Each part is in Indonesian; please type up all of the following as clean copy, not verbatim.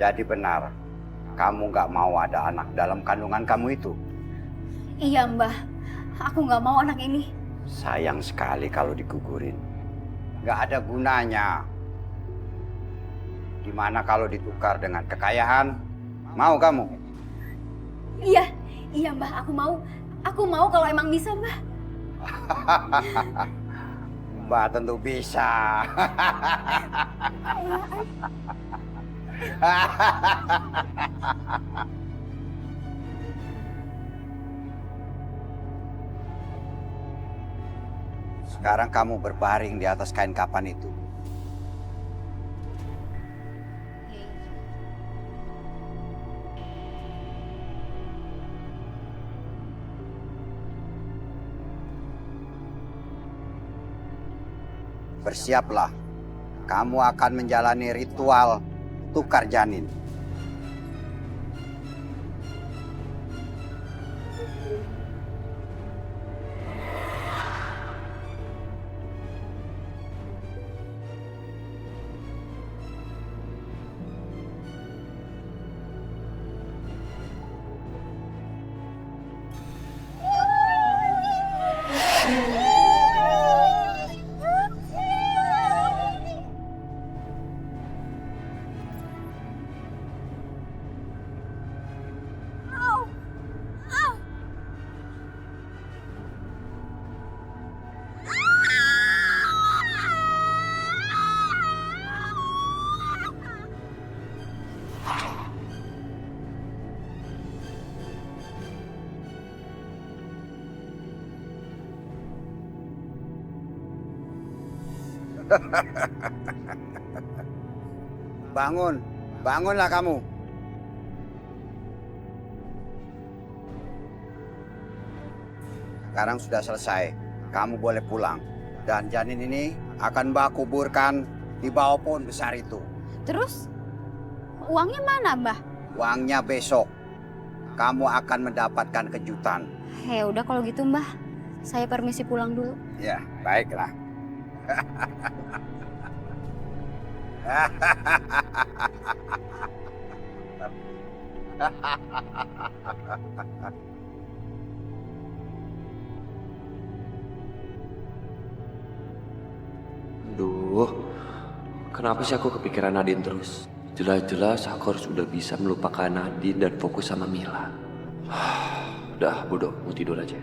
Jadi benar, kamu nggak mau ada anak dalam kandungan kamu itu? Iya Mbah, aku nggak mau anak ini. Sayang sekali kalau digugurin. Nggak ada gunanya. Gimana kalau ditukar dengan kekayaan? Mau kamu? Iya, iya Mbah, aku mau. Aku mau kalau emang bisa Mbah. Mbak tentu bisa. Sekarang kamu berbaring di atas kain kapan itu. Bersiaplah, kamu akan menjalani ritual tukar janin. Bangun, bangunlah kamu. Sekarang sudah selesai, kamu boleh pulang. Dan janin ini akan Mbak kuburkan di bawah pohon besar itu. Terus uangnya mana Mbah? Uangnya besok, kamu akan mendapatkan kejutan. Ya udah kalau gitu Mbah, saya permisi pulang dulu. Ya, baiklah. Duh, kenapa sih aku kepikiran Nadine terus? Jelas-jelas aku harus udah bisa melupakan Nadine dan fokus sama Mila. Udah, bodoh, mau tidur aja.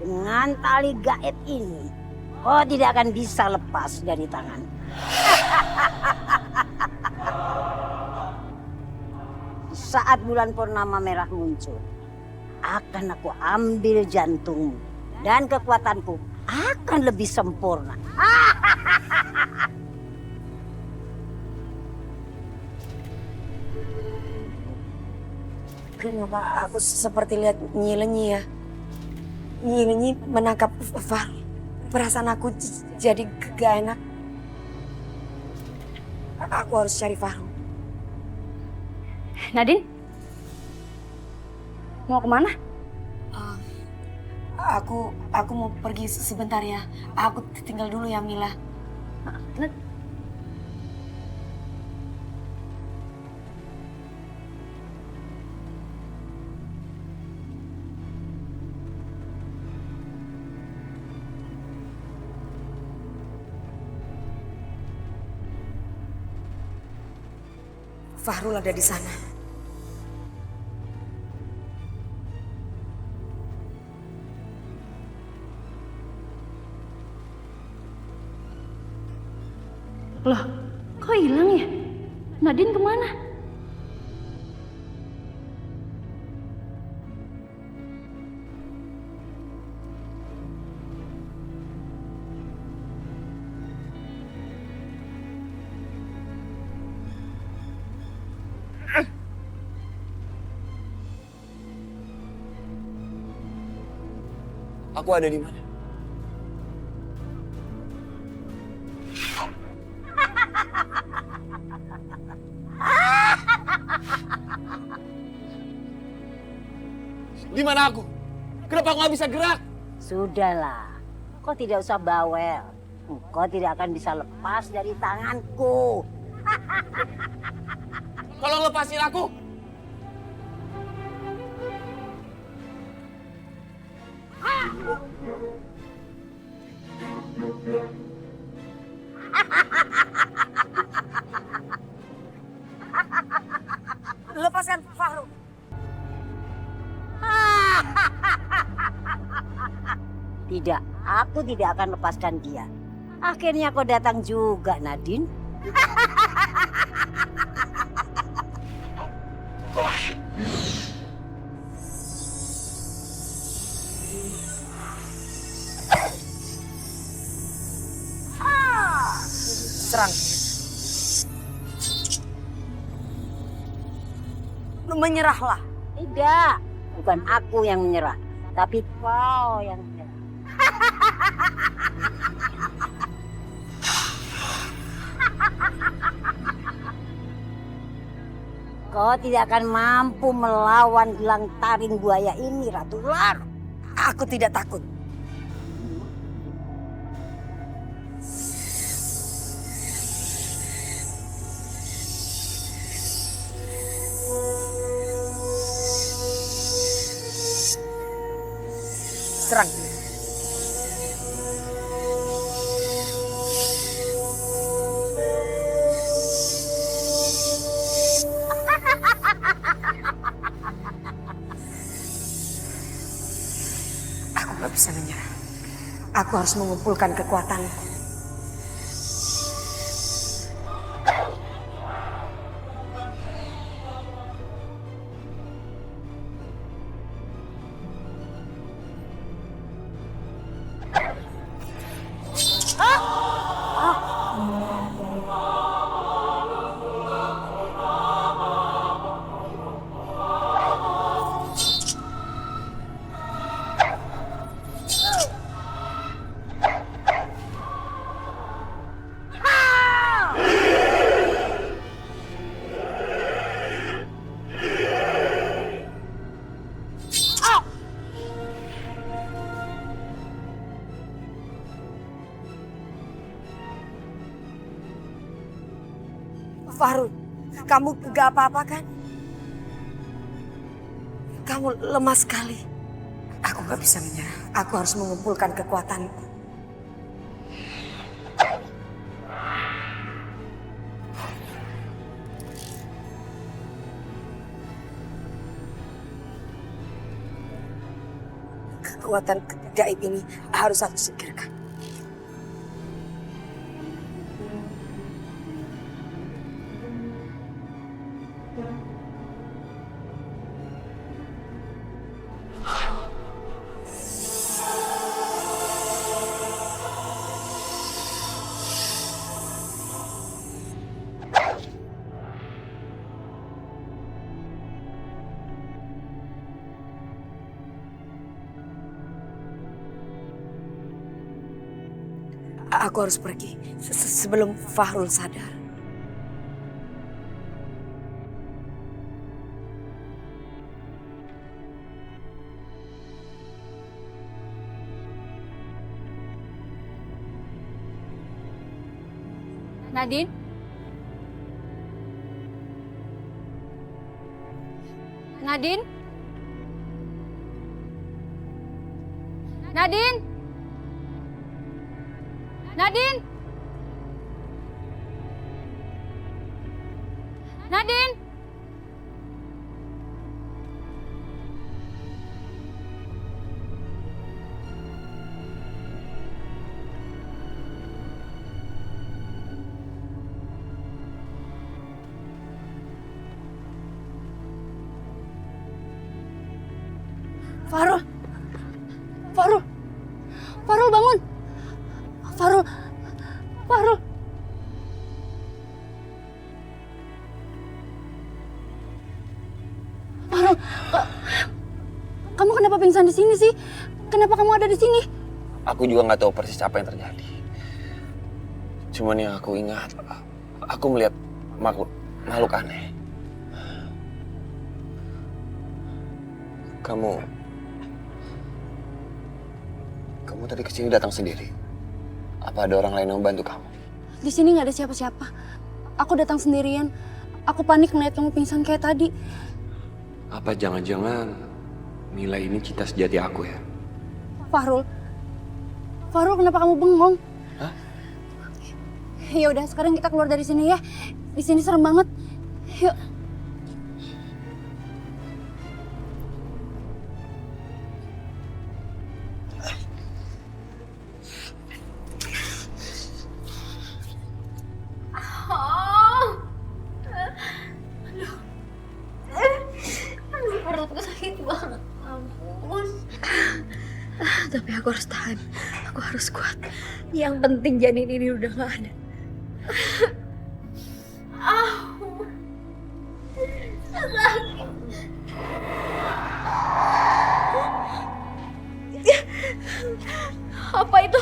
Dengan tali gaib ini, kau tidak akan bisa lepas dari tangan. Saat bulan purnama merah muncul, akan aku ambil jantungmu dan kekuatanku akan lebih sempurna. Kenapa aku seperti lihat Nyi ya? Nyi menangkap Far. Perasaan aku jadi gak enak. Aku harus cari Fahru. Nadine? Mau kemana? Aku mau pergi sebentar ya. Aku tinggal dulu ya Mila. Fahrul ada di sana. Loh, kok hilang ya? Nadine kemana? Aku ada di mana? Di mana aku? Kenapa aku nggak bisa gerak? Sudahlah, kau tidak usah bawel. Kau tidak akan bisa lepas dari tanganku. Kalau lepasin aku, Lepaskan Fahru. Tidak, aku tidak akan lepaskan dia. Akhirnya kau datang juga, Nadine. Serang. Menyerahlah. Tidak, bukan aku yang menyerah, tapi kau yang menyerah. Kau tidak akan mampu melawan gelang taring buaya ini, Ratu Ular. Aku tidak takut. Serang. Aku gak bisa menyerah. Aku harus mengumpulkan kekuatanku. Fahru, kamu gak apa-apa kan? Kamu lemah sekali. Aku gak bisa menyerah. Aku harus mengumpulkan kekuatanku. Kekuatan gaib ini harus aku singkirkan. Aku harus pergi sebelum Fahrul sadar. Nadine? Nadine? Nadine? Nadine? Nadine? Farul. Farul. Farul bangun. Farul. Farul. Farul, kamu kenapa pingsan di sini sih? Kenapa kamu ada di sini? Aku juga nggak tahu persis apa yang terjadi. Cuman yang aku ingat, aku melihat makhluk aneh. Kamu tadi kesini datang sendiri? Apa ada orang lain yang membantu kamu? Di sini nggak ada siapa-siapa. Aku datang sendirian. Aku panik ngeliat kamu pingsan kayak tadi. Apa jangan-jangan Mila ini cita sejati aku ya? Farul. Farul, kenapa kamu bengong? Hah? Ya udah, sekarang kita keluar dari sini ya. Di sini serem banget. Yuk. Perutku sakit banget. Ampun. Tapi aku harus tahan. Aku harus kuat. Yang penting janin ini udah gak ada. Apa itu?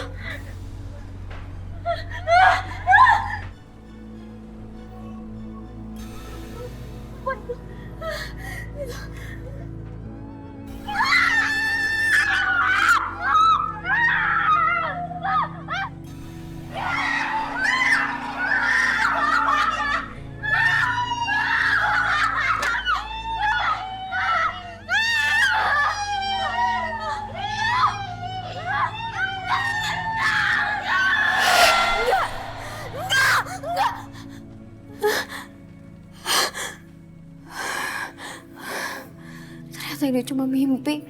Ternyata ini cuma mimpi.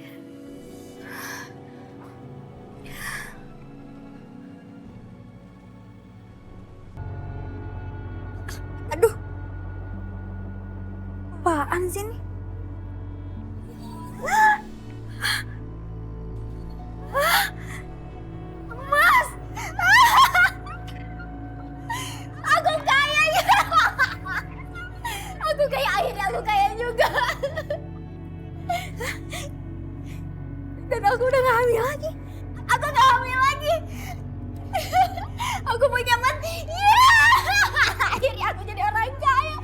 Aduh. Apaan sih ini? Mas! Aku kaya ya! Aku kaya, akhirnya aku kaya juga. Dan aku udah gak hamil lagi. Aku gak hamil lagi. Aku punya mas. Akhirnya aku jadi orang kaya.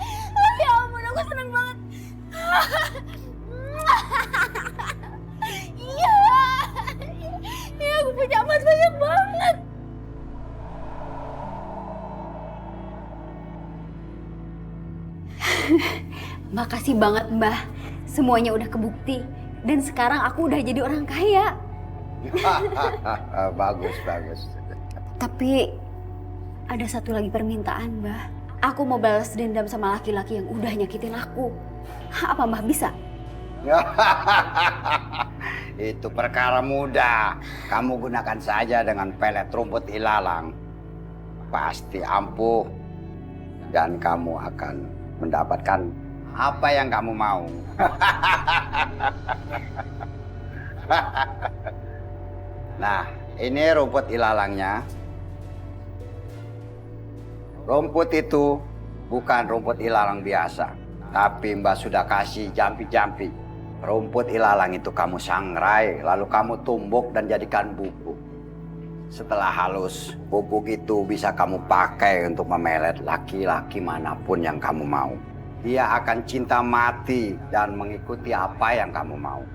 Ya ampun, aku seneng banget. Iya. Iya, aku punya mas banyak banget. Makasih banget, Mbah. Semuanya udah kebukti. Dan sekarang aku udah jadi orang kaya. Bagus, bagus. Tapi ada satu lagi permintaan, Mbah. Aku mau balas dendam sama laki-laki yang udah nyakitin aku. Apa Mbah bisa? Itu perkara mudah. Kamu gunakan saja dengan pelet rumput ilalang. Pasti ampuh. Dan kamu akan mendapatkan apa yang kamu mau. Nah, ini rumput ilalangnya. Rumput itu bukan rumput ilalang biasa. Tapi Mbak sudah kasih jampi-jampi. Rumput ilalang itu kamu sangrai, lalu kamu tumbuk dan jadikan bubuk. Setelah halus, bubuk itu bisa kamu pakai untuk memelet laki-laki manapun yang kamu mau. Dia akan cinta mati dan mengikuti apa yang kamu mau.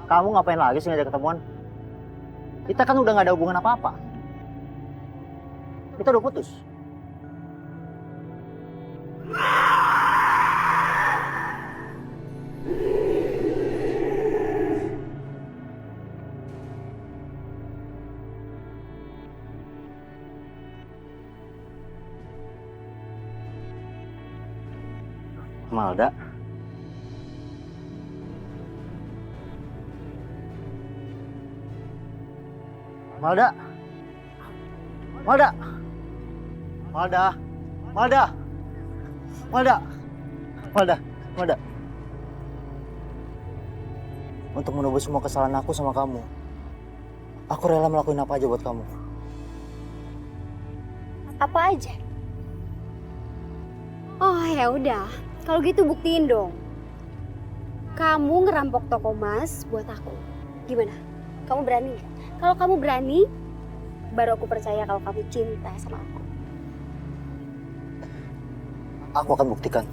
Kamu ngapain lagi sih ngajak ketemuan? Kita kan udah gak ada hubungan apa-apa. Kita udah putus. Malda. Malda. Malda. Malda. Malda. Malda. Malda. Malda. Untuk menebus semua kesalahan aku sama kamu, aku rela melakukan apa aja buat kamu. Apa aja? Oh ya udah, kalau gitu buktiin dong. Kamu ngerampok toko emas buat aku. Gimana? Kamu berani nggak? Kalau kamu berani, baru aku percaya kalau kamu cinta sama aku. Aku akan buktikan.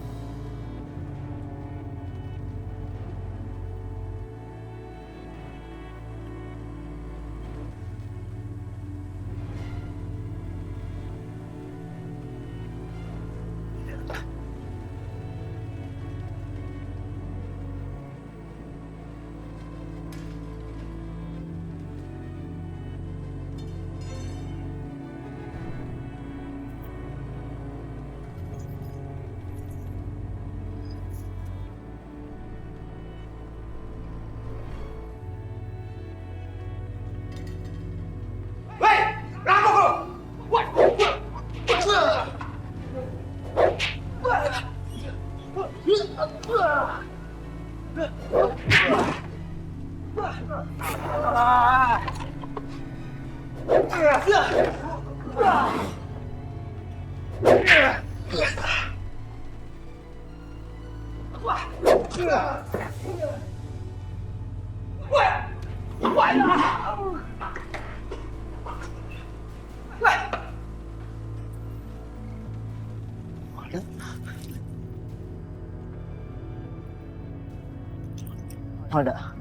Malda.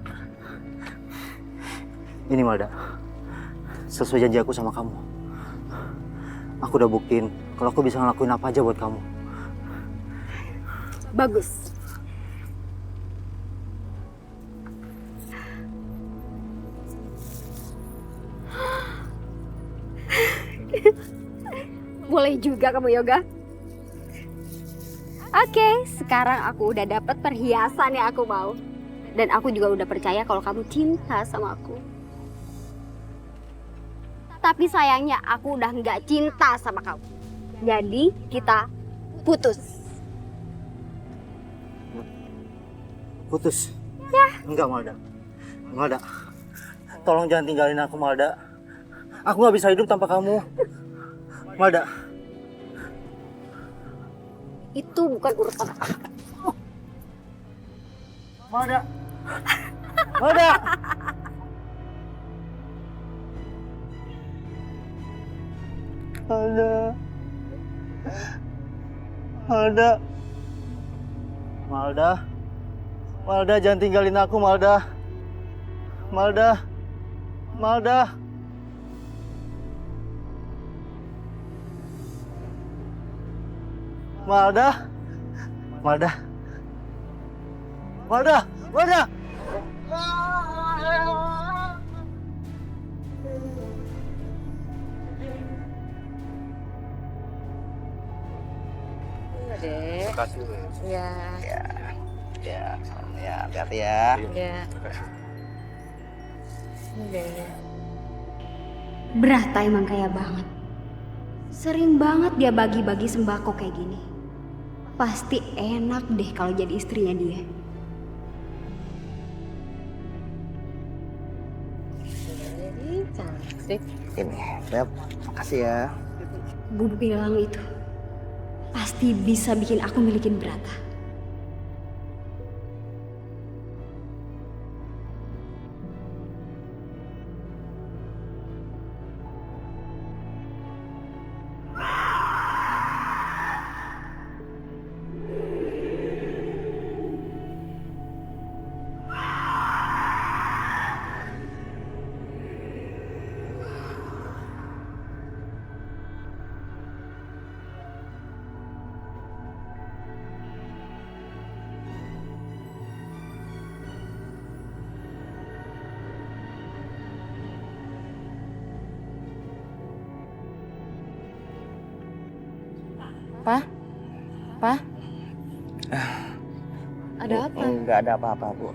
Ini Malda. Sesuai janji aku sama kamu. Aku udah buktiin kalau aku bisa ngelakuin apa aja buat kamu. Bagus. Boleh juga kamu yoga. Oke, sekarang aku udah dapet perhiasan yang aku mau. Dan aku juga udah percaya kalau kamu cinta sama aku. Tapi sayangnya aku udah nggak cinta sama kamu. Jadi kita putus. Putus? Ya. Enggak, Malda. Malda, tolong jangan tinggalin aku, Malda. Aku nggak bisa hidup tanpa kamu. Malda. Itu bukan urusan aku. Malda. Malda. Malda. Malda. Malda. Malda, jangan tinggalin aku, Malda. Malda. Malda. Malda. Malda. Malda. Malda. Dek. Makasih. Ya. Ya, hati-hati ya. Ya. Dek. Berata emang kaya banget. Sering banget dia bagi-bagi sembako kayak gini. Pasti enak deh kalau jadi istrinya dia. Jadi cantik. Ini, Beb. Makasih ya. Bu bilang itu pasti bisa bikin aku milikin Berata. Pa? Pa? Ada apa? Enggak ada apa-apa, Bu.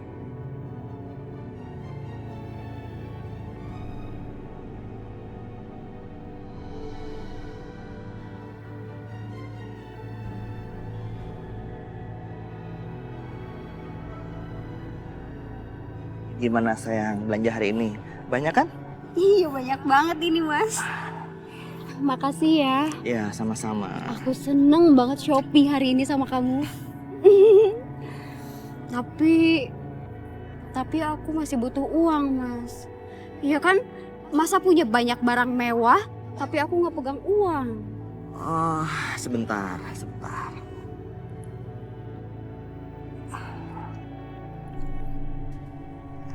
Gimana sayang belanja hari ini? Banyak kan? Iya, banyak banget ini, Mas. Makasih ya. Ya, sama-sama. Aku seneng banget shopping hari ini sama kamu. Tapi aku masih butuh uang, Mas. Iya kan? Masa punya banyak barang mewah, tapi aku nggak pegang uang. Oh, sebentar.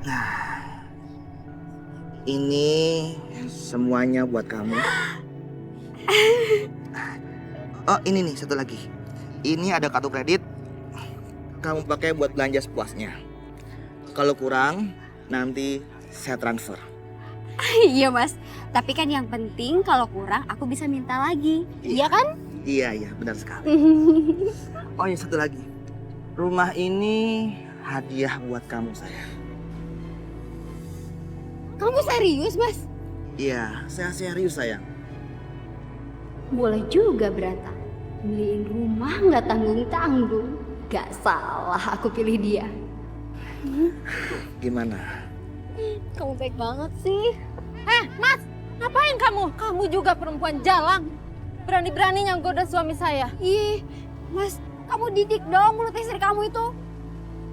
Nah, ini semuanya buat kamu. Oh, ini nih satu lagi. Ini ada kartu kredit. Kamu pakai buat belanja sepuasnya. Kalau kurang, nanti saya transfer. Iya, Mas. Tapi kan yang penting kalau kurang aku bisa minta lagi. Iya kan? Iya, benar sekali. Oh, ya satu lagi. Rumah ini hadiah buat kamu, sayang. Kamu serius, Mas? Iya, saya serius, sayang. Boleh juga Brata. Beliin rumah nggak tanggung-tanggung. Gak salah aku pilih dia. Gimana? Kamu baik banget sih. Mas, ngapain kamu? Kamu juga perempuan jalang. Berani-beraninya goda suami saya. Ih, Mas, kamu didik dong mulut istri kamu itu.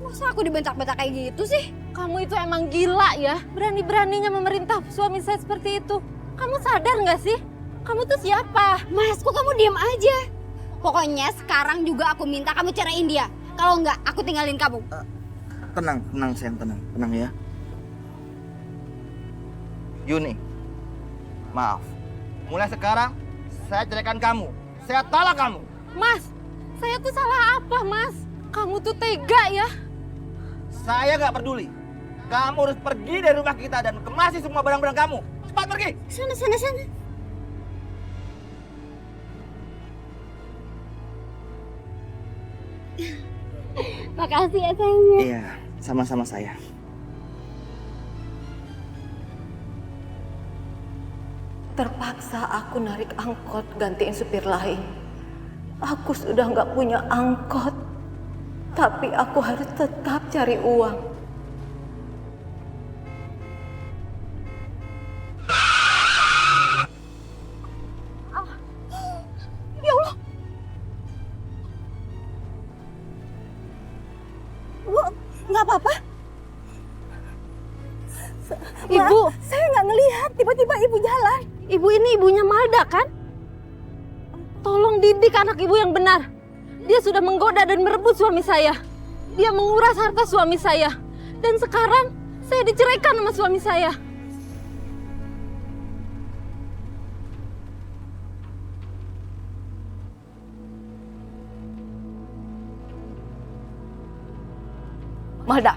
Masa aku dibentak-bentak kayak gitu sih? Kamu itu emang gila ya. Berani-beraninya memerintah suami saya seperti itu. Kamu sadar nggak sih? Kamu tuh siapa? Mas, kok kamu diam aja? Pokoknya sekarang juga aku minta kamu ceraiin dia. Kalau enggak, aku tinggalin kamu. Tenang sayang, tenang ya. Yuni, maaf. Mulai sekarang saya ceraikan kamu. Saya talak kamu. Mas, saya tuh salah apa, Mas? Kamu tuh tega ya. Saya nggak peduli. Kamu harus pergi dari rumah kita dan kemasi semua barang-barang kamu. Cepat pergi. Sana. Makasih ya sayangnya. Iya, sama-sama saya. Terpaksa aku narik angkot gantiin supir lain. Aku sudah nggak punya angkot, tapi aku harus tetap cari uang. Ya Allah. Bu, nggak apa-apa? Ibu, Saya nggak ngelihat, tiba-tiba ibu jalan. ibu ini ibunya Malda kan? Tolong didik anak ibu yang benar. Dia sudah menggoda dan merebut suami saya. Dia menguras harta suami saya. Dan sekarang saya diceraikan sama suami saya. Malda,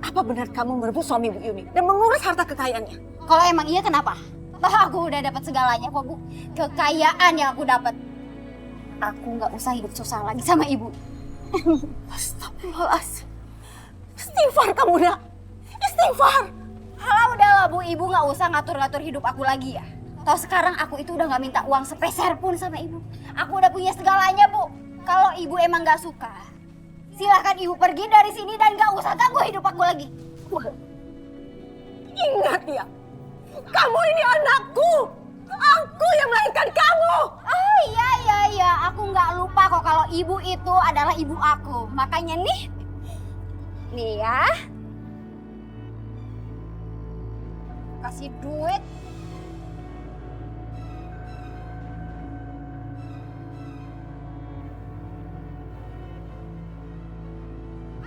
apa benar kamu merebut suami Bu Yuni dan menguras harta kekayaannya? Kalau emang iya kenapa? Toh aku udah dapat segalanya kok Bu. Kekayaan yang aku dapat. Aku nggak usah hidup susah lagi sama ibu. Astagfirullahaladzim. Istighfar kamu, nak. Istighfar. Halah udahlah Bu, ibu nggak usah ngatur-ngatur hidup aku lagi ya. Toh sekarang aku itu udah nggak minta uang sepeser pun sama ibu. Aku udah punya segalanya Bu. Kalau ibu emang nggak suka, silahkan ibu pergi dari sini dan nggak usah ganggu hidup aku lagi. Ingat ya, kamu ini anakku. Aku yang melahirkan kamu. Oh iya, aku nggak lupa kok kalau ibu itu adalah ibu aku. Makanya nih ya, kasih duit.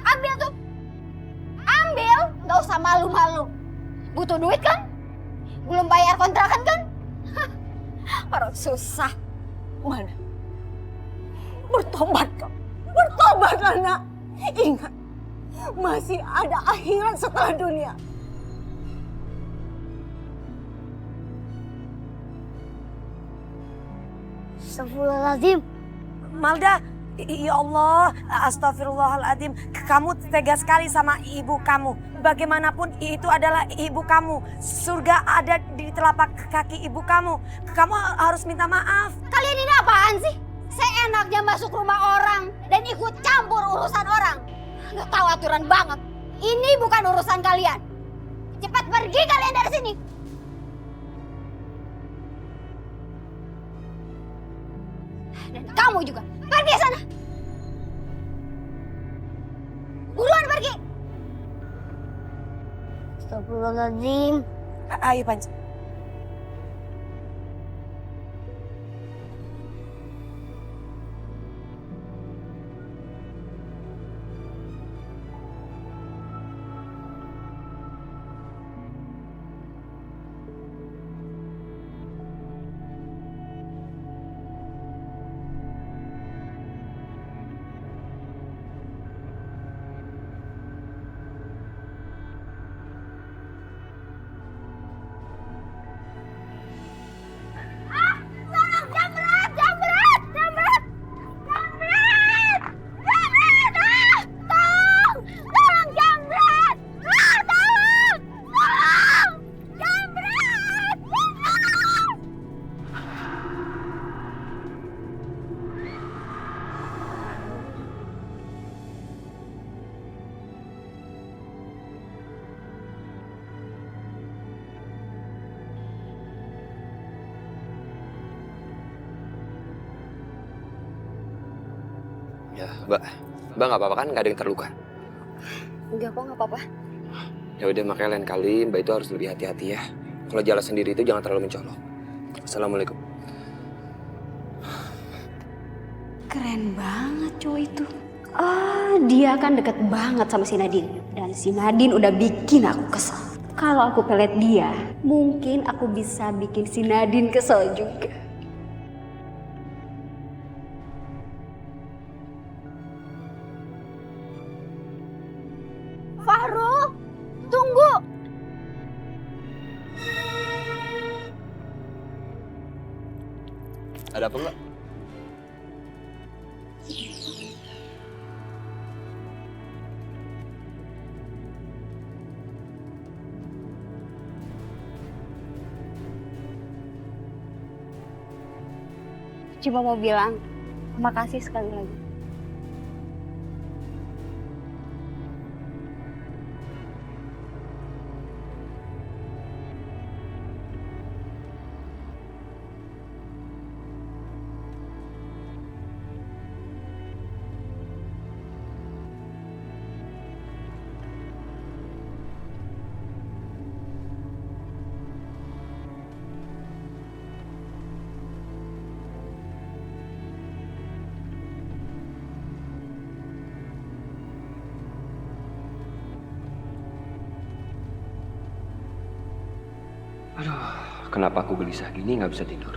Ambil tuh, ambil, nggak usah malu-malu. Butuh duit kan? Belum bayar kontrakan kan? Orang susah. Mana? Bertobat kau. Bertobat, anak. Ingat, masih ada akhirat setelah dunia. Astagfirullahaladzim. Malda, ya Allah, astagfirullahaladzim. Kamu tega sekali sama ibu kamu. Bagaimanapun itu adalah ibu kamu. Surga ada di telapak kaki ibu kamu. Kamu harus minta maaf. Kalian ini apaan sih? Seenaknya masuk rumah orang dan ikut campur urusan orang. Nggak tahu aturan banget. Ini bukan urusan kalian. Cepat pergi kalian dari sini. Dan kamu juga, pergi sana. Buruan pergi. Astagfirullahaladzim. Ayo Panji. Ya, Mbak. Mbak nggak apa-apa kan? Nggak ada yang terluka? Enggak kok, nggak apa-apa. Ya udah, makanya lain kali Mbak itu harus lebih hati-hati ya. Kalau jalan sendiri itu jangan terlalu mencolok. Assalamualaikum. Keren banget cowok itu. Dia kan deket banget sama si Nadine. Dan si Nadine udah bikin aku kesel. Kalau aku pelet dia, mungkin aku bisa bikin si Nadine kesel juga. Fahru, tunggu. Ada apa Mbak? Cuma mau bilang, makasih sekali lagi. Aduh, kenapa aku gelisah gini nggak bisa tidur?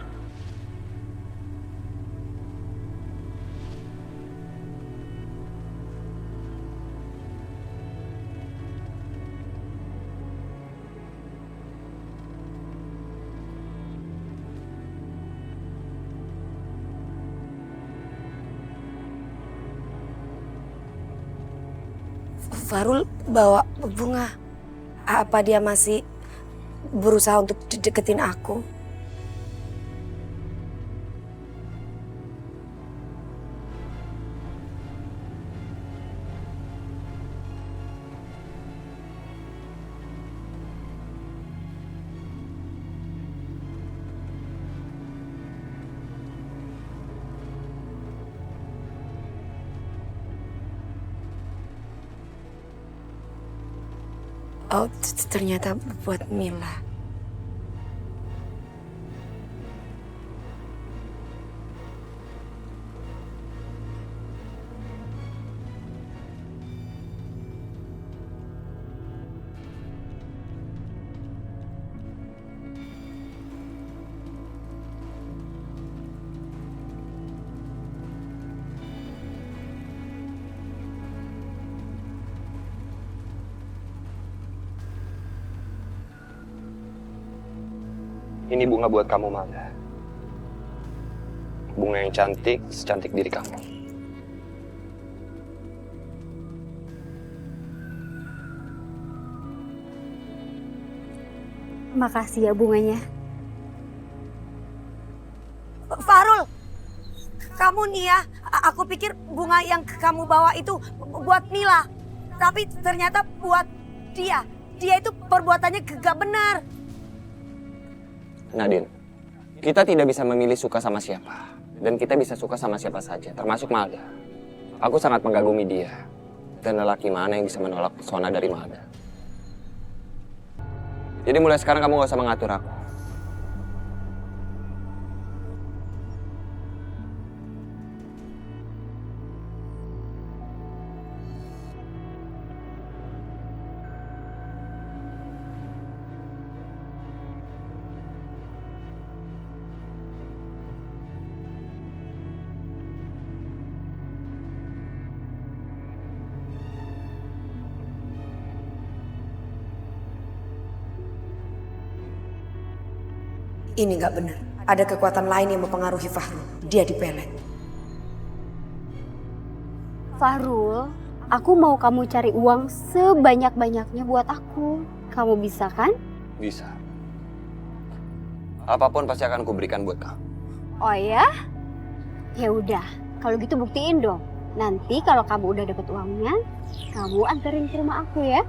Farul bawa bunga. Apa dia masih berusaha untuk deketin aku? Oh, ternyata buat Mila. Ini bunga buat kamu, Malda. Bunga bunga yang cantik, secantik diri kamu. Makasih ya bunganya. Fahrul, kamu nih ya, aku pikir bunga yang kamu bawa itu buat Mila. Tapi ternyata buat dia. Dia itu perbuatannya gak benar. Nadine, kita tidak bisa memilih suka sama siapa. Dan kita bisa suka sama siapa saja, termasuk Malda. Aku sangat mengagumi dia. Dan lelaki mana yang bisa menolak pesona dari Malda. Jadi mulai sekarang kamu gak usah mengatur aku. Ini gak benar. Ada kekuatan lain yang mempengaruhi Fahrul. Dia dipelet. Fahrul, aku mau kamu cari uang sebanyak-banyaknya buat aku. Kamu bisa kan? Bisa. Apapun pasti akan kuberikan buat kamu. Oh ya? Ya udah, kalau gitu buktiin dong. Nanti kalau kamu udah dapet uangnya, kamu anterin ke rumah aku ya.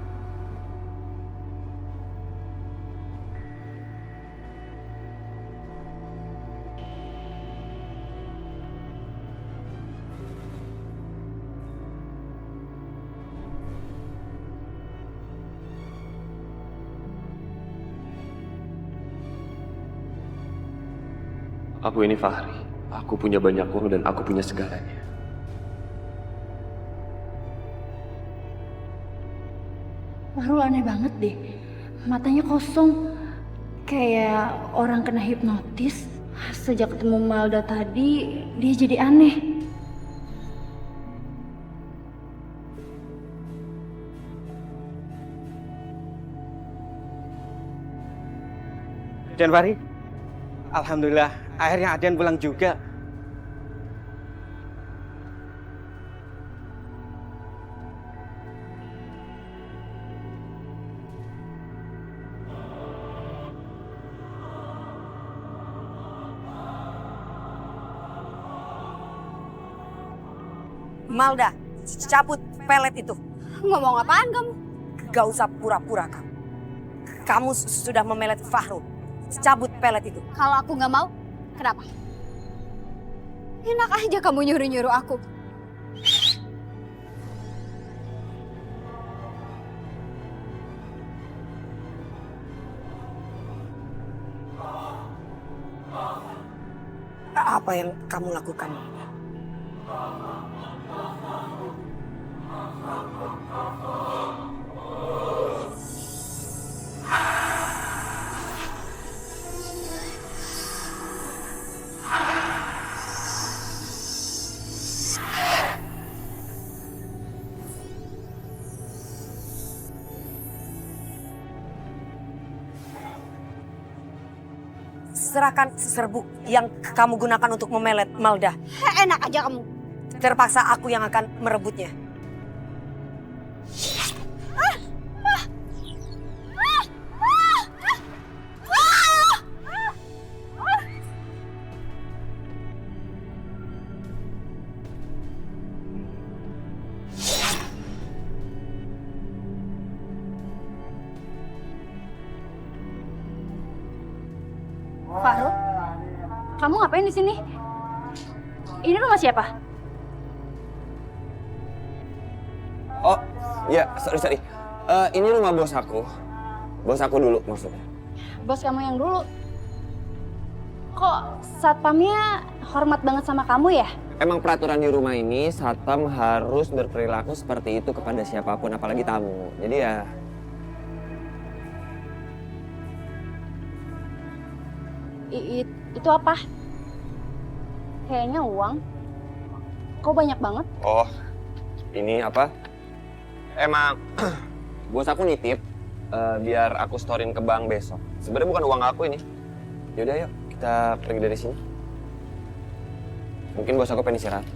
Aku ini Fahri. Aku punya banyak uang dan aku punya segalanya. Fahrul aneh banget deh. Matanya kosong. Kayak orang kena hipnotis. Sejak ketemu Malda tadi, dia jadi aneh. Dan Fahri, alhamdulillah akhirnya Aden pulang juga. Malda, cabut pelet itu. Ngomong apaan kamu? Gak usah pura-pura kamu. Kamu sudah memelet Fahrul. Cabut pelet itu. Kalau aku nggak mau, kenapa? Enak aja kamu nyuruh-nyuruh aku. Apa yang kamu lakukan? Serahkan serbuk yang kamu gunakan untuk memelet Malda. Enak aja kamu. Terpaksa aku yang akan merebutnya. Fahrul, kamu ngapain di sini? Ini rumah siapa? Oh, ya, sorry. Ini rumah bos aku. Bos aku dulu maksudnya. Bos kamu yang dulu. Kok satpamnya hormat banget sama kamu ya? Emang peraturan di rumah ini satpam harus berperilaku seperti itu kepada siapapun, apalagi tamu. Jadi ya. Itu apa? Kayaknya uang. Kok banyak banget? Oh, ini apa? Emang bos aku nitip biar aku storein ke bank besok. Sebenarnya bukan uang aku ini. Yaudah yuk, kita pergi dari sini. Mungkin bos aku pengen istirahat.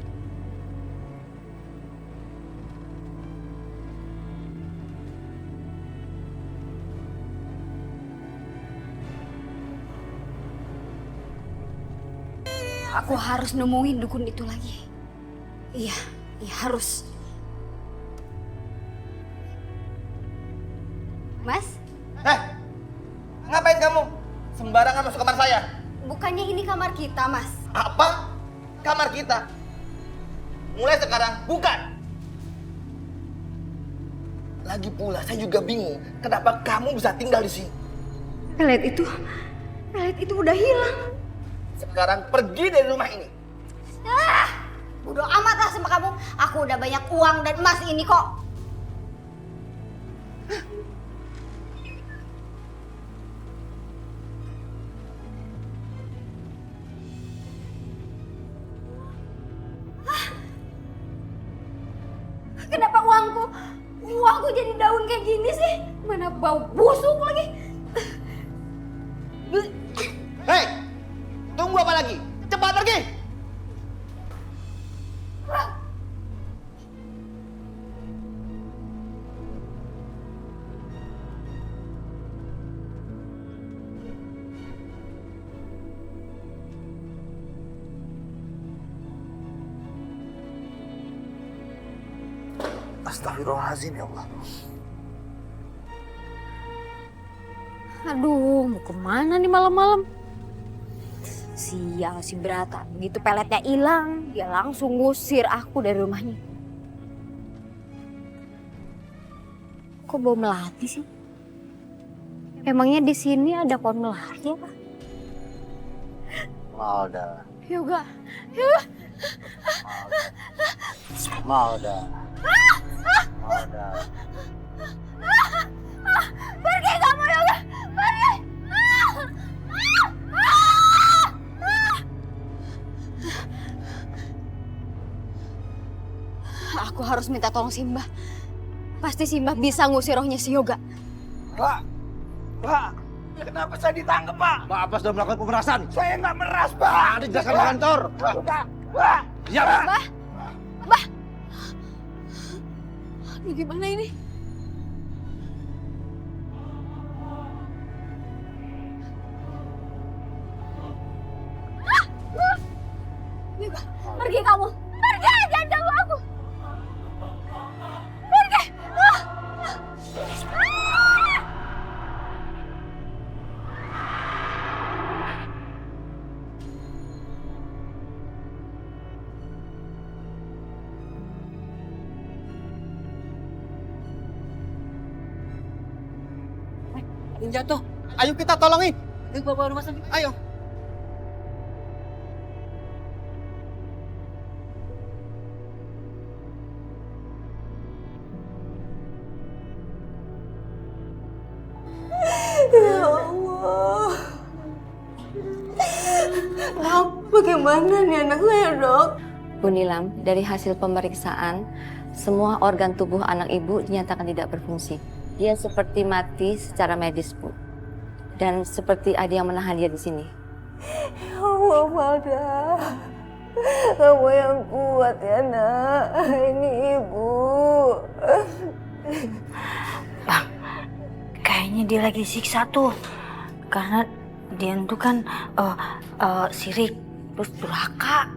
Aku harus nemuin dukun itu lagi. Iya, iya harus. Mas, Ngapain kamu? Sembarangan masuk kamar saya. bukannya ini kamar kita, Mas? Apa? Kamar kita? Mulai sekarang bukan. Lagi pula saya juga bingung kenapa kamu bisa tinggal di sini. Pelet itu udah hilang. Sekarang pergi dari rumah ini. Bodoh amat lah sama kamu. Aku udah banyak uang dan emas ini kok. Kenapa uangku jadi daun kayak gini sih? Mana bau busuk lagi. Hei, tunggu apa lagi? Cepat pergi. Astagfirullahaladzim ya Allah. Aduh, mau kemana nih malam-malam? Sial si Brata, begitu peletnya hilang, dia langsung ngusir aku dari rumahnya. Kok bau melati sih? Emangnya di sini ada pohon melati apa? Malda. Yoga. Malda. Pergi kamu Yoga, pergi. Aku harus minta tolong Simbah. Pasti Simbah bisa ngusir rohnya si Yoga. Pak, kenapa saya ditangkap, Pak? Bapak sudah melakukan pemerasan. Saya nggak meras, Pak. Dijelaskan di kantor. Pak. Ya, Pak. Bah. Ini gimana ini? Yoga, pergi kamu. Pergi, jangan ganggu aku. Pergi. Yang jatuh. Ayo kita tolongin. Ayo bawa rumah sakit. Ayo. Ya Allah. Dok, bagaimana nih anak saya, Dok? Bu Nilam, dari hasil pemeriksaan, semua organ tubuh anak ibu dinyatakan tidak berfungsi. Dia seperti mati secara medis, Bu. Dan seperti ada yang menahan dia di sini. Ya Allah, Malda. Kamu yang kuat ya, Nak. Ini Ibu. Bang, kayaknya dia lagi siksa tuh. Karena dia itu kan sirik, terus durhaka.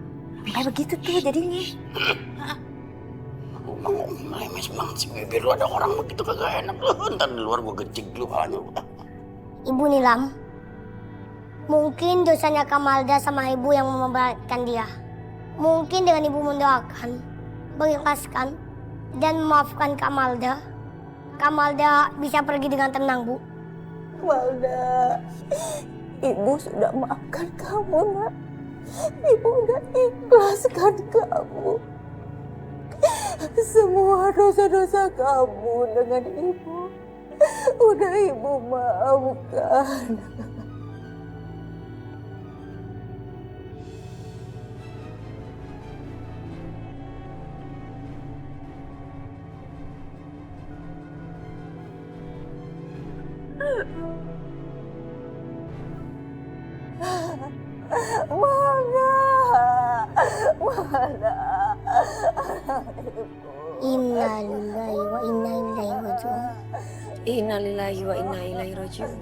Kayak begitu tuh jadinya. Lemes banget sih bibir lu, ada orang begitu kagak enak lu. Ntar di luar gua gecik lu halnya. Ibu Nilam, mungkin dosanya Kamalda sama ibu yang memberatkan dia. Mungkin dengan ibu mendoakan, mengikhlaskan, dan memaafkan Kamalda, Kamalda bisa pergi dengan tenang, Bu. Malda, Ibu sudah maafkan kamu, Nak. Ibu udah ikhlaskan kamu. Semua dosa-dosa kamu dengan Ibu udah Ibu maafkan. Malda, Innalillahi wa inna ilaihi rajiun. Innalillahi wa inna ilaihi rajiun.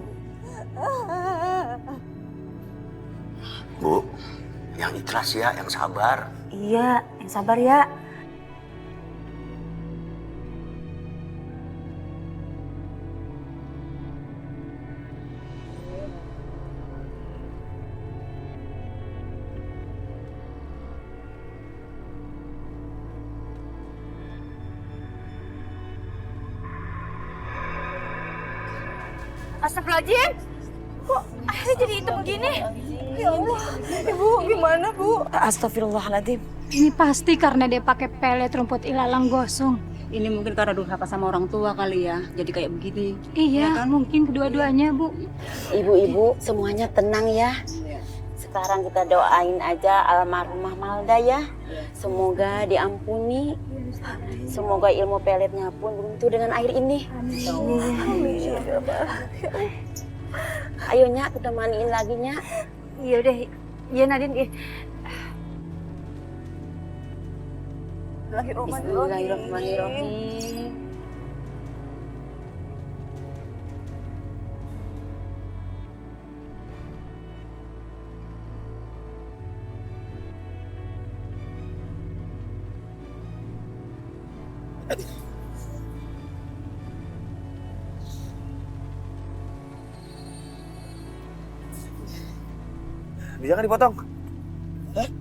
Bu, yang ikhlas ya, yang sabar. Iya, yang sabar ya. Astagfirullahaladzim. Kok akhirnya jadi hitam begini? Ya Allah, Ibu gimana Bu? Astagfirullahaladzim. Ini pasti karena dia pakai pelet rumput ilalang gosong. Ini mungkin karena durhaka sama orang tua kali ya, jadi kayak begini. Iya, kan mungkin kedua-duanya, Bu. Ibu-ibu semuanya tenang ya. Sekarang kita doain aja almarhumah Malda ya. Semoga diampuni. Semoga ilmu peletnya pun runtuh dengan air ini. Ayo Nyak, kita mandiin lagi Nyak. Iya udah, iya Nadine. Bismillahirrahmanirrahim. Bisa kan dipotong?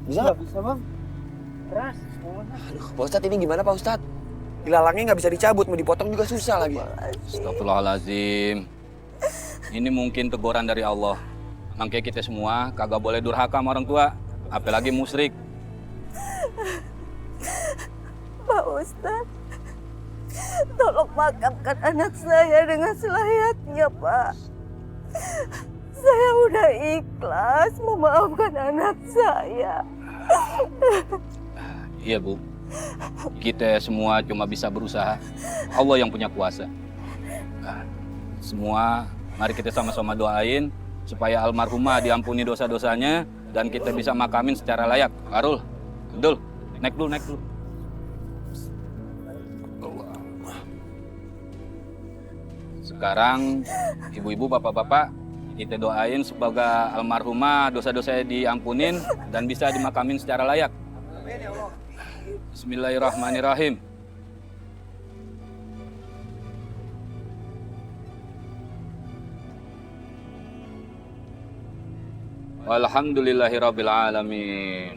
Bisa nggak? Bisa bang. Keras. Aduh, Pak Ustadz ini gimana Pak Ustadz? Ilalangnya nggak bisa dicabut, mau dipotong juga susah lagi. Astagfirullahaladzim. Ini mungkin teguran dari Allah. Makanya kita semua kagak boleh durhaka sama orang tua, apalagi musyrik. Pak Ustadz, tolong makamkan anak saya dengan selayaknya Pak. Saya udah ikhlas memaafkan anak saya. Iya Bu, kita semua cuma bisa berusaha. Allah yang punya kuasa. Semua mari kita sama-sama doain supaya almarhumah diampuni dosa-dosanya dan kita bisa makamin secara layak. Arul, Abdul, naik dulu. Sekarang ibu-ibu, bapak-bapak, kita doain semoga almarhumah dosa-dosanya diampunin dan bisa dimakamin secara layak. Bismillahirrahmanirrahim. Alhamdulillahirabbil alamin.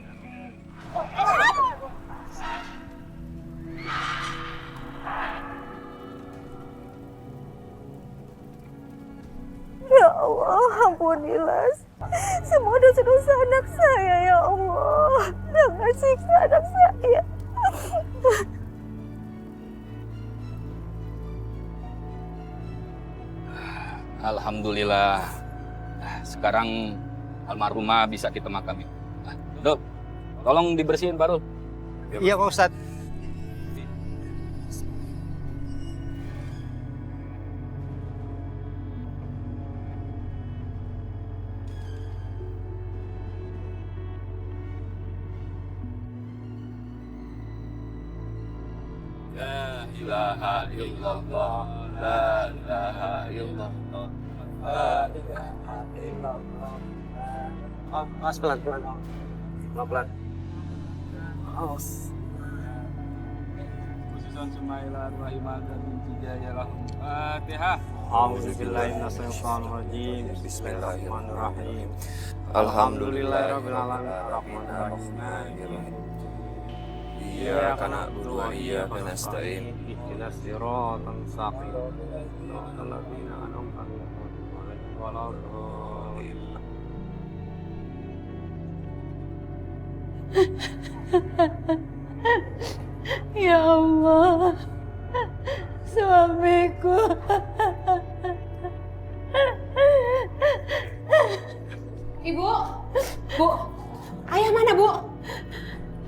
Ya Allah, ampunilah semua dosa-dosa anak saya ya Allah. Jangan siksa anak saya. Alhamdulillah. Sekarang almarhumah bisa kita makami. Dok, tolong dibersihin Pak Rul. Iya Pak Ustadz. La ilaha illallah, la ilaha illallah, la ilaha illallah. Mas pelan-pelan. Pelan-pelan. Khususan Sumailah rahimahkan hidayah lahum. Fatihah. A'udzubillahi minasyaitonir rajim. Bismillahirrahmanirrahim. Alhamdulillahirabbil alamin arrahmanirrahim. Iyyaka na'budu wa iyyaka nasta'in. Ihdinas siratal mustaqim. Shiratal ladzina an'amta 'alaihim ghairil Ya Allah, suamiku. Ibu, Bu, ayah mana Bu?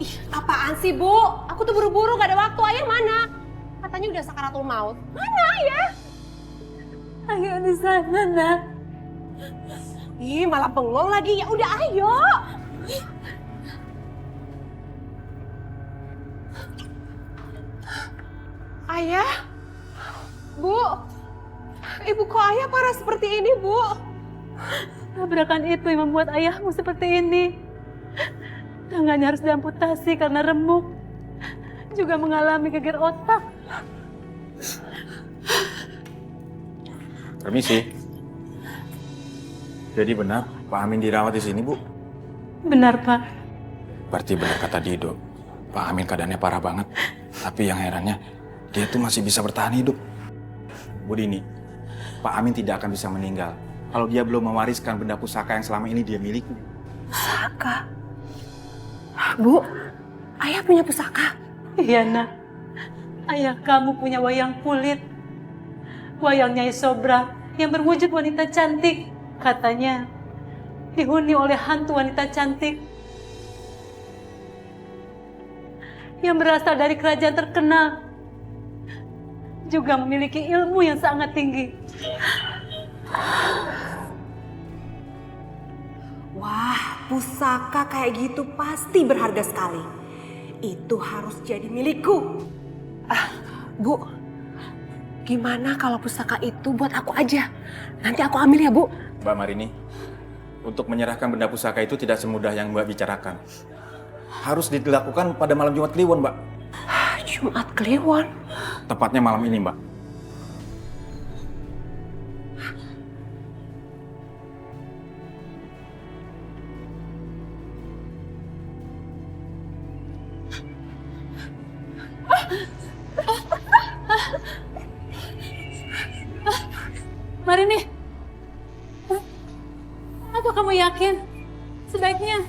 Ih, apaan sih Bu? Aku tuh buru-buru gak ada waktu, ayah mana? Katanya udah sakaratul maut. Mana ayah? Ayah di sana, Nak. Ih, malah bengong lagi. Ya udah ayo. Ayah? Bu? Ibu kok ayah parah seperti ini, Bu? Tabrakan itu yang membuat ayahmu seperti ini. Tangannya harus diamputasi karena remuk. Juga mengalami geger otak. Permisi. Jadi benar Pak Amin dirawat di sini, Bu? Benar, Pak. Berarti benar kata Dido. Pak Amin keadaannya parah banget. Tapi yang herannya, dia tuh masih bisa bertahan hidup. Bu Dini, Pak Amin tidak akan bisa meninggal kalau dia belum mewariskan benda pusaka yang selama ini dia miliki. Pusaka? Bu, ayah punya pusaka? Iya, Nak. Ayah kamu punya wayang kulit. Wayang Nyai Sobra yang berwujud wanita cantik. Katanya dihuni oleh hantu wanita cantik yang berasal dari kerajaan terkenal, juga memiliki ilmu yang sangat tinggi. Wah, pusaka kayak gitu pasti berharga sekali. Itu harus jadi milikku. Bu, gimana kalau pusaka itu buat aku aja? Nanti aku ambil ya, Bu. Mbak Marini, untuk menyerahkan benda pusaka itu tidak semudah yang Mbak bicarakan. Harus dilakukan pada malam Jumat Kliwon, Mbak. Jumat Kliwon? Tepatnya malam ini, Mbak. Marini, apa kamu yakin? Sebaiknya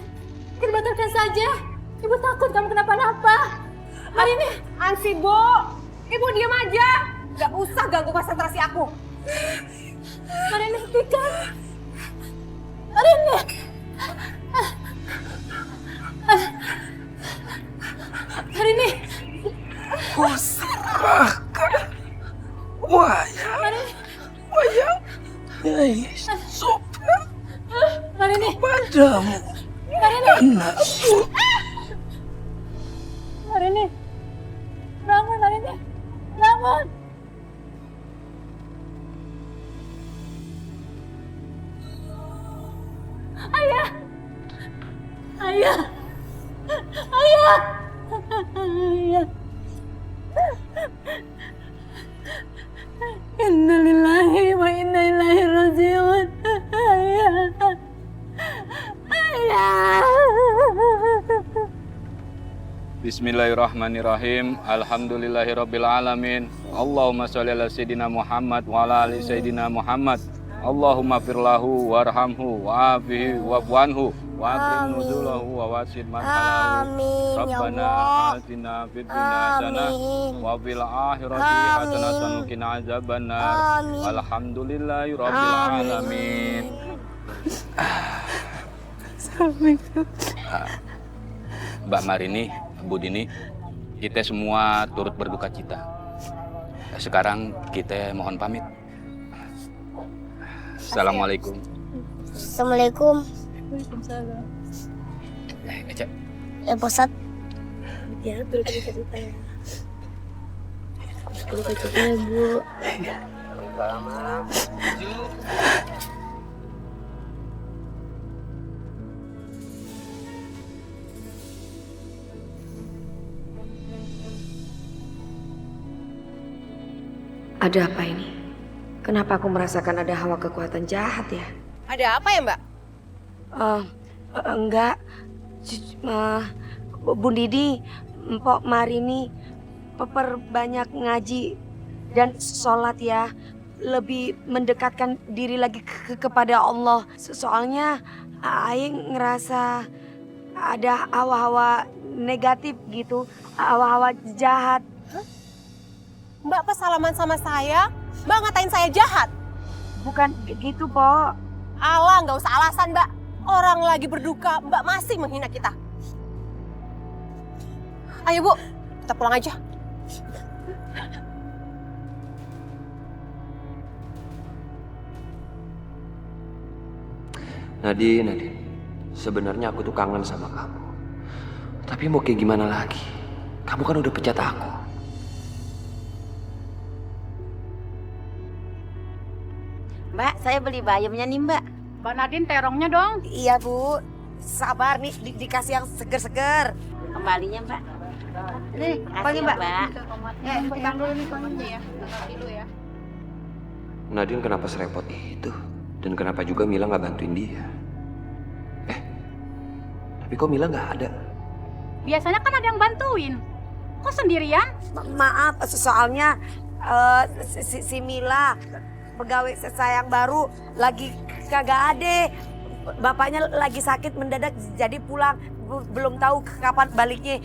kita batalkan saja. Ibu takut kamu kenapa-napa. Marini, Ansi, Bu. Ibu diam aja. Gak usah ganggu konsentrasi aku. Marini, hentikan. Marini. Marini. Serahkan wayang Nyai Sobra kepadamu, anakku. Marini, bangun Marini, bangun. Ayah, ayah, ayah, ayah. Innalillahi wa inna ilaihi raji'un. Ayah, ayah. Bismillahirrahmanirrahim. Alhamdulillahirabbil alamin. Allahumma shalli ala sayidina Muhammad wa ala ali sayidina Muhammad. Allahumma firlahu warhamhu wa'afihi wa'fu'anhu wa'akrim nuzulahu wa wasid marhalahu. Rabbana atina fid dunya hasanah wa fil akhirati hasanah wa qina azabannar. Alhamdulillahi rabbil alamin. Mbak Marini, Bu Dini, kita semua turut berduka cita. Sekarang kita mohon pamit. Assalamualaikum. Assalamualaikum. Waalaikumsalam. Ece. Pak Ustadz. Ya, berduka cita ya. Berduka cita ya, Bu. Ada apa ini? Kenapa aku merasakan ada hawa kekuatan jahat ya? Ada apa ya, Mbak? Enggak. Bun Didi, Mpok Marini, perbanyak ngaji dan sholat ya. Lebih mendekatkan diri lagi kepada Allah. Soalnya Aing ngerasa ada hawa-hawa negatif gitu. Hawa-hawa jahat. Mbak pas salaman sama saya, Mbak ngatain saya jahat. Bukan gitu, Po. Alah, nggak usah alasan, Mbak. Orang lagi berduka, Mbak masih menghina kita. Ayo, Bu, kita pulang aja. Nadine, sebenarnya aku tuh kangen sama kamu. Tapi mau kayak gimana lagi? Kamu kan udah pecat aku. Mbak, saya beli bayamnya nih Mbak. Mbak Nadine terongnya dong. Iya Bu, sabar nih dikasih yang seger-seger. Kembalinya Mbak. Nih, Kasih Mbak. Pegang dulu nih koinnya ya. Pegang dulu ya. Nadine kenapa serepot itu? Dan kenapa juga Mila nggak bantuin dia? Tapi kok Mila nggak ada? Biasanya kan ada yang bantuin. Kok sendirian? Maaf, soalnya si Mila pegawai saya yang baru lagi kagak ada. Bapaknya lagi sakit mendadak jadi pulang. Belum tahu kapan baliknya.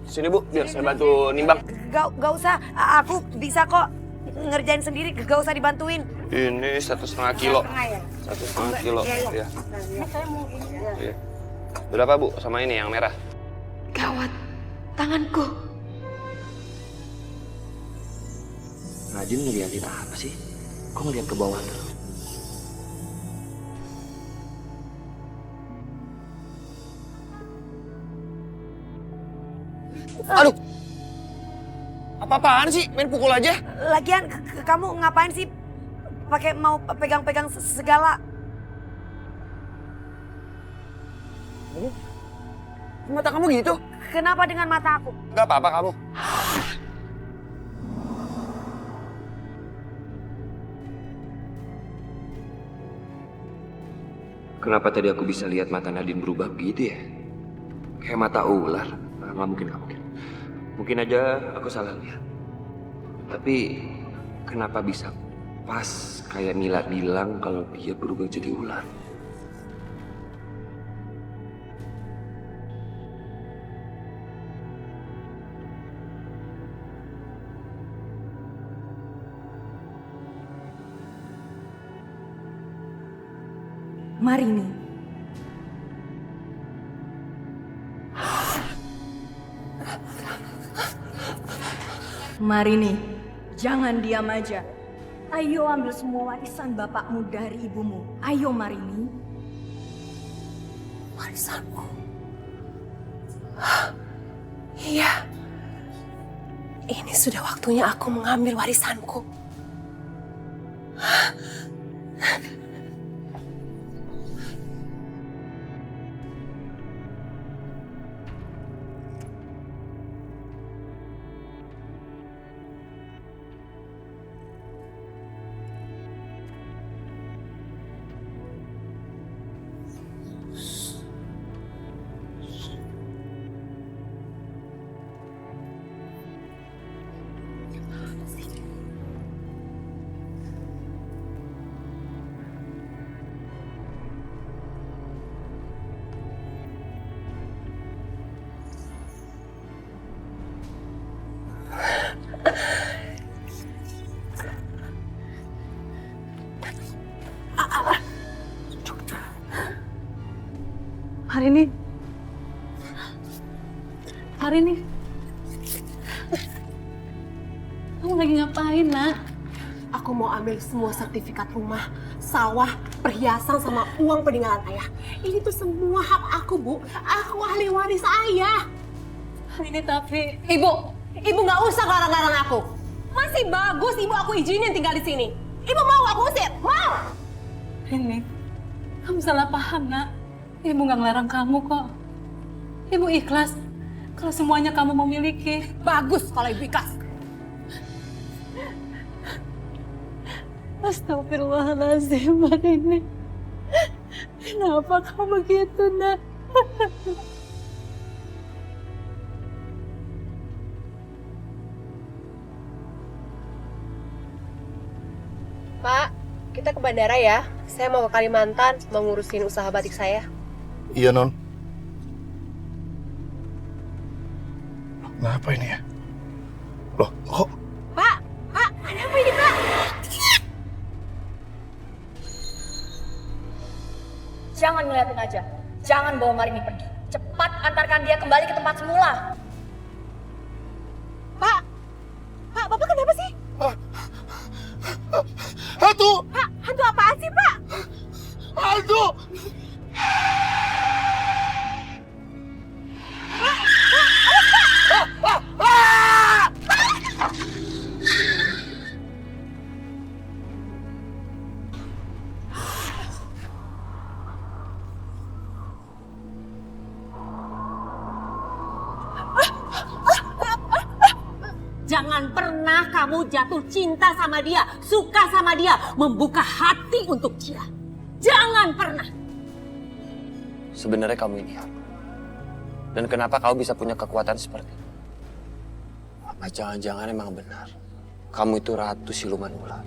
Sini Bu, biar saya bantu nimbang. Gak usah, aku bisa kok ngerjain sendiri, gak usah dibantuin. Ini 1,5 kilo. 1,5 kilo. Iya. Iya. Berapa Bu sama ini yang merah? Gawat, tanganku. Nadine ngeliatin apa sih? Kok ngeliat ke bawah terus? Aduh! Apa-apaan sih? Main pukul aja. Lagian kamu ngapain sih pakai mau pegang-pegang segala? Mata kamu gitu? Kenapa dengan mata aku? Gak apa-apa kamu. Kenapa tadi aku bisa lihat mata Nadine berubah begitu ya? Kayak mata ular. Nggak mungkin, nggak mungkin. Mungkin aja aku salah lihat. Tapi kenapa bisa pas kayak Mila bilang kalau dia berubah jadi ular? Marini. Marini, jangan diam aja. Ayo ambil semua warisan bapakmu dari ibumu. Ayo Marini. Warisanku? Iya. Ini sudah waktunya aku mengambil warisanku. Hari ini kamu lagi ngapain, Nak? Aku mau ambil semua sertifikat rumah, sawah, perhiasan, sama uang peninggalan ayah. Ini tuh semua hak aku, Bu. Aku ahli waris ayah. Ini tapi... Ibu nggak usah larang-larang aku. Masih bagus ibu aku izinin tinggal di sini. Ibu mau aku usir? Mau? Ini, kamu salah paham, Nak. Ibu nggak ngelarang kamu kok. Ibu ikhlas kalau semuanya kamu mau miliki. Bagus kalau ibu ikhlas. Astagfirullahaladzim, Marini. Kenapa kamu begitu, Nak? Pak, kita ke bandara ya. Saya mau ke Kalimantan, mau ngurusin usaha batik saya. Iya, Non. Kenapa ini ya? Loh, kok? Pak, ada apa ini, Pak? Jangan ngeliatin aja. Jangan bawa Marini pergi. Cepat antarkan dia kembali ke tempat semula. Pak, Bapak kenapa sih? Hantu! Pak, hantu apaan sih, Pak? Hantu! Jangan pernah kamu jatuh cinta sama dia, suka sama dia, membuka hati untuk dia. Jangan pernah. Sebenarnya kamu ini apa? Dan kenapa kau bisa punya kekuatan seperti ini? Apa jangan-jangan emang benar? Kamu itu ratu siluman ular.